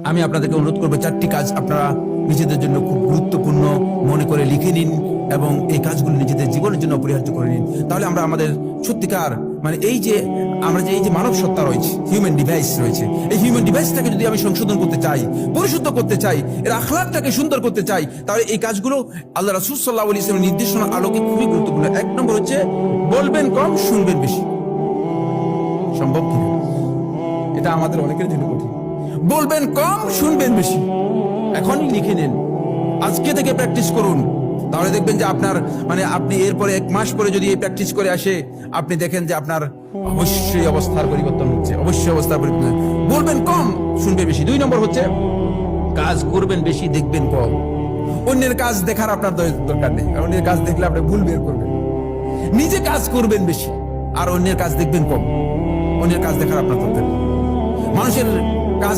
আমি আপনাদেরকে অনুরোধ করবো 4টি কাজ আপনারা নিজেদের জন্য খুব গুরুত্বপূর্ণ মনে করে লিখে নিন এবং এই কাজগুলো নিজেদের জীবনের জন্য অপরিহার্য করে নিন। তাহলে আমরা আমাদের সত্যিকার মানে এই যে মানব সত্তা রয়েছে, হিউম্যান ডিভাইস রয়েছে, এই হিউম্যান ডিভাইসটাকে যদি আমি সংশোধন করতে চাই, পরিশুদ্ধ করতে চাই, এর আখলাকটাকে সুন্দর করতে চাই, তাহলে এই কাজগুলো আল্লাহ রাসূল সাল্লাল্লাহু আলাইহি ওয়াসাল্লামের নির্দেশনা আলোকে খুবই গুরুত্বপূর্ণ। 1 নম্বর হচ্ছে বলবেন কম, শুনবেন বেশি। সম্ভব কিনা? এটা আমাদের অনেকের জন্য কঠিন। বলবেন কম, শুনবেন বেশি। এখনই লিখে নেন, আজকে থেকে প্র্যাকটিস করুন। তাহলে দেখবেন যে আপনার আপনি এরপরে 1 মাস পরে যদি এই প্র্যাকটিস করে আসে, আপনি দেখেন যে আপনার অবশ্যই অবস্থার পরিবর্তন হচ্ছে, অবশ্যই অবস্থার পরিবর্তন। বলবেন কম, শুনবেন বেশি। 2 নম্বর হচ্ছে কাজ করবেন বেশি, দেখবেন কম। অন্যের কাজ দেখার আপনার দরকার নেই, অন্যের কাজ দেখলে আপনি ভুল বের করবেন। নিজে কাজ করবেন বেশি আর অন্যের কাজ দেখবেন কম। অন্যের কাজ দেখার আপনার দরকার নেই। মানুষের কাজ